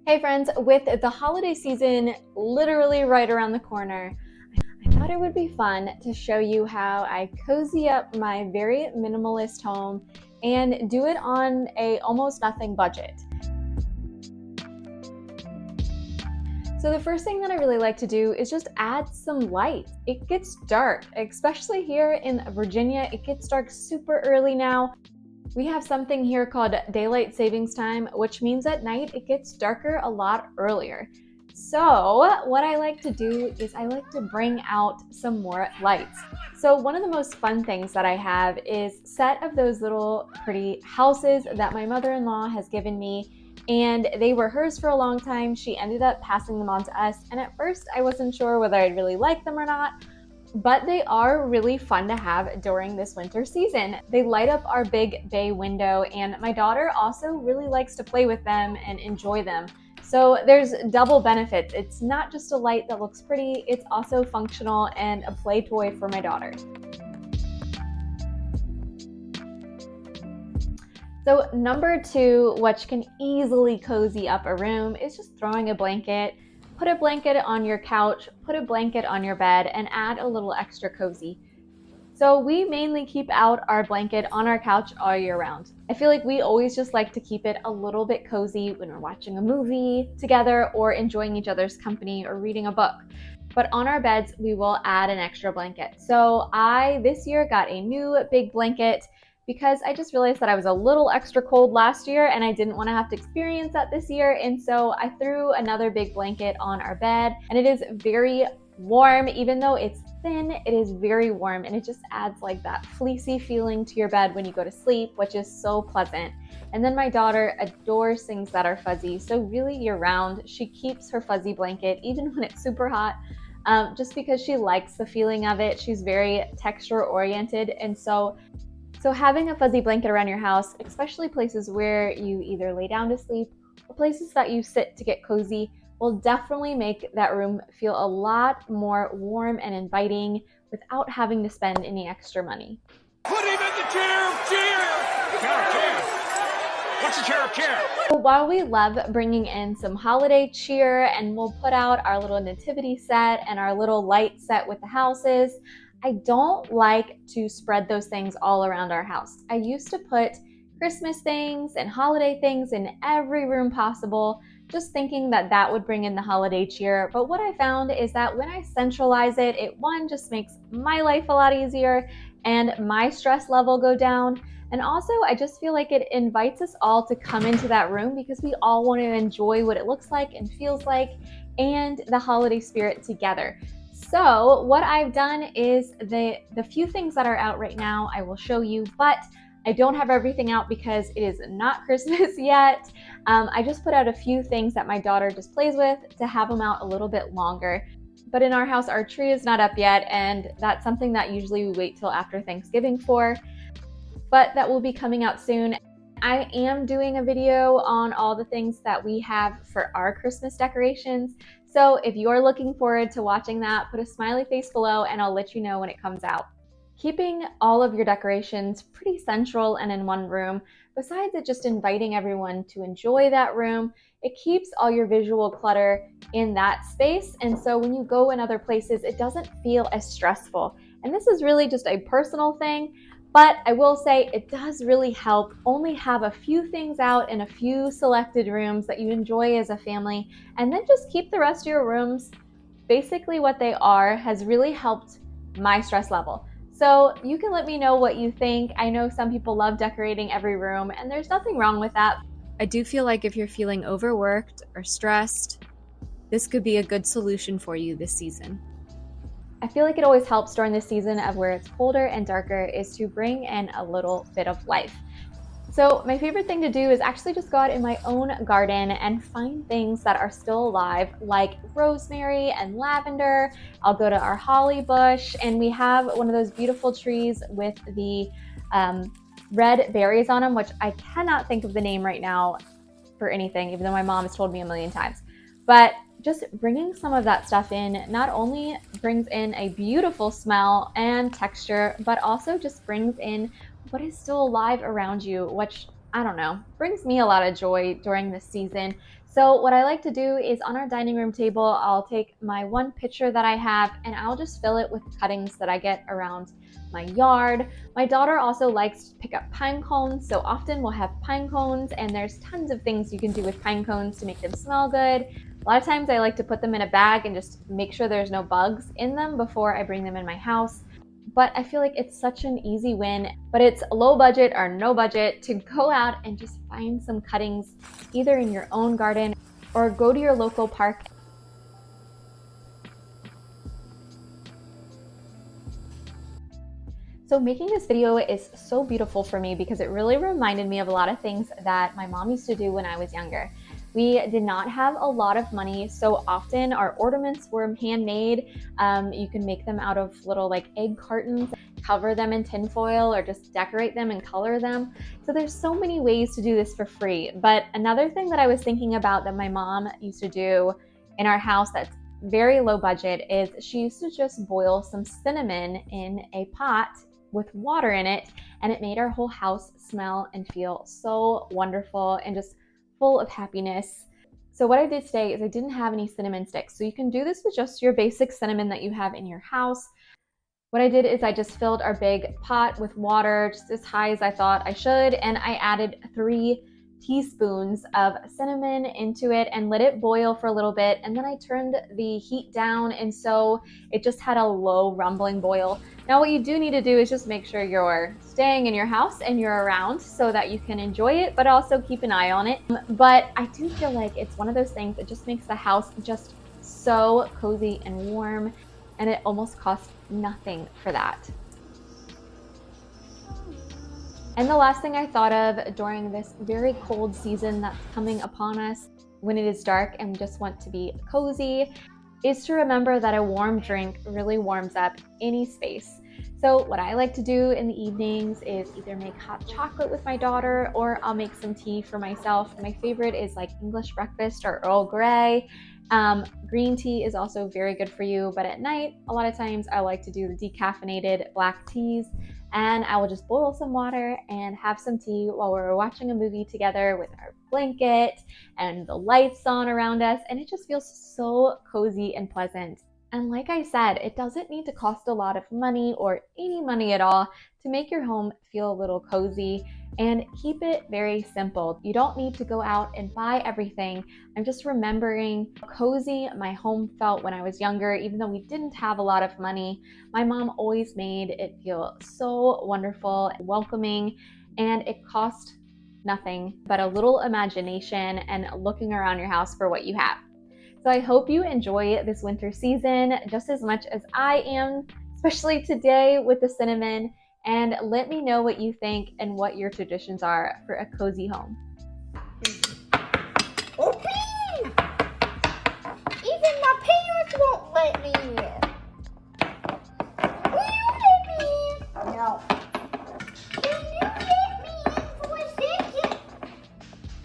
Hey friends, with the holiday season literally right around the corner, I thought it would be fun to show you how I cozy up my very minimalist home and do it on a almost nothing budget. So the first thing that I really like to do is just add some light. It gets dark, especially here in Virginia. It gets dark super early now. We have something here called daylight savings time, which means at night it gets darker a lot earlier. So what I like to do is I like to bring out some more lights. So one of the most fun things that I have is a set of those little pretty houses that my mother-in-law has given me, and they were hers for a long time. She ended up passing them on to us, and at first I wasn't sure whether I'd really like them or not, but they are really fun to have during this winter season. They light up our big bay window, and my daughter also really likes to play with them and enjoy them. So there's double benefits. It's not just a light that looks pretty, it's also functional and a play toy for my daughter. So number two, which can easily cozy up a room, is just throwing a blanket. Put a blanket on your couch, put a blanket on your bed, and add a little extra cozy. So we mainly keep out our blanket on our couch all year round. I feel like we always just like to keep it a little bit cozy when we're watching a movie together or enjoying each other's company or reading a book. But on our beds, we will add an extra blanket. So I, this year, got a new big blanket because I just realized that I was a little extra cold last year and I didn't want to have to experience that this year. And so I threw another big blanket on our bed, and it is very warm. Even though it's thin, it is very warm, and it just adds like that fleecy feeling to your bed when you go to sleep, which is so pleasant. And then my daughter adores things that are fuzzy. So really year round, she keeps her fuzzy blanket even when it's super hot. Just because she likes the feeling of it. She's very texture oriented, and so having a fuzzy blanket around your house, especially places where you either lay down to sleep or places that you sit to get cozy, will definitely make that room feel a lot more warm and inviting without having to spend any extra money. Put him in the chair of cheer! Chair of cheer! What's the chair of cheer? So while we love bringing in some holiday cheer, and we'll put out our little nativity set and our little light set with the houses, I don't like to spread those things all around our house. I used to put Christmas things and holiday things in every room possible, just thinking that that would bring in the holiday cheer. But what I found is that when I centralize it, one, just makes my life a lot easier and my stress level go down. And also, I just feel like it invites us all to come into that room because we all want to enjoy what it looks like and feels like and the holiday spirit together. So what I've done is the few things that are out right now, I will show you, but I don't have everything out because it is not Christmas yet. I just put out a few things that my daughter just plays with to have them out a little bit longer. But in our house, our tree is not up yet, and that's something that usually we wait till after Thanksgiving for, but that will be coming out soon. I am doing a video on all the things that we have for our Christmas decorations. So if you're looking forward to watching that, put a smiley face below and I'll let you know when it comes out. Keeping all of your decorations pretty central and in one room, besides it just inviting everyone to enjoy that room, it keeps all your visual clutter in that space. And so when you go in other places, it doesn't feel as stressful. And this is really just a personal thing, but I will say it does really help only have a few things out in a few selected rooms that you enjoy as a family, and then just keep the rest of your rooms basically what they are. Has really helped my stress level. So you can let me know what you think. I know some people love decorating every room, and there's nothing wrong with that. I do feel like if you're feeling overworked or stressed, this could be a good solution for you this season. I feel like it always helps during this season of where it's colder and darker is to bring in a little bit of life. So my favorite thing to do is actually just go out in my own garden and find things that are still alive, like rosemary and lavender. I'll go to our holly bush, and we have one of those beautiful trees with the red berries on them, which I cannot think of the name right now for anything, even though my mom has told me a million times. But just bringing some of that stuff in not only brings in a beautiful smell and texture, but also just brings in what is still alive around you, which I don't know, brings me a lot of joy during this season. So what I like to do is on our dining room table, I'll take my one pitcher that I have and I'll just fill it with cuttings that I get around my yard. My daughter also likes to pick up pine cones, so often we'll have pine cones, and there's tons of things you can do with pine cones to make them smell good. A lot of times I like to put them in a bag and just make sure there's no bugs in them before I bring them in my house. But I feel like it's such an easy win, but it's low budget or no budget to go out and just find some cuttings either in your own garden or go to your local park. So making this video is so beautiful for me because it really reminded me of a lot of things that my mom used to do when I was younger. We did not have a lot of money, so often our ornaments were handmade. You can make them out of little like egg cartons, cover them in tinfoil, or just decorate them and color them. So there's so many ways to do this for free. But another thing that I was thinking about that my mom used to do in our house that's very low budget is she used to just boil some cinnamon in a pot with water in it, and it made our whole house smell and feel so wonderful and just full of happiness. So what I did today is I didn't have any cinnamon sticks. So you can do this with just your basic cinnamon that you have in your house. What I did is I just filled our big pot with water just as high as I thought I should, and I added 3 teaspoons of cinnamon into it and let it boil for a little bit, and then I turned the heat down, and so it just had a low rumbling boil. Now what you do need to do is just make sure you're staying in your house and you're around so that you can enjoy it, but also keep an eye on it. But I do feel like it's one of those things that just makes the house just so cozy and warm, and it almost costs nothing for that. And the last thing I thought of during this very cold season that's coming upon us when it is dark and we just want to be cozy is to remember that a warm drink really warms up any space. So what I like to do in the evenings is either make hot chocolate with my daughter or I'll make some tea for myself. My favorite is like English breakfast or Earl Grey. Green tea is also very good for you, but at night, a lot of times I like to do the decaffeinated black teas, and I will just boil some water and have some tea while we're watching a movie together with our blanket and the lights on around us, and it just feels so cozy and pleasant. And like I said, it doesn't need to cost a lot of money or any money at all to make your home feel a little cozy, and keep it very simple. You don't need to go out and buy everything. I'm just remembering how cozy my home felt when I was younger, even though we didn't have a lot of money. My mom always made it feel so wonderful and welcoming, and it cost nothing but a little imagination and looking around your house for what you have. So I hope you enjoy this winter season just as much as I am, especially today with the cinnamon. And let me know what you think and what your traditions are for a cozy home. Open! Even my parents won't let me in.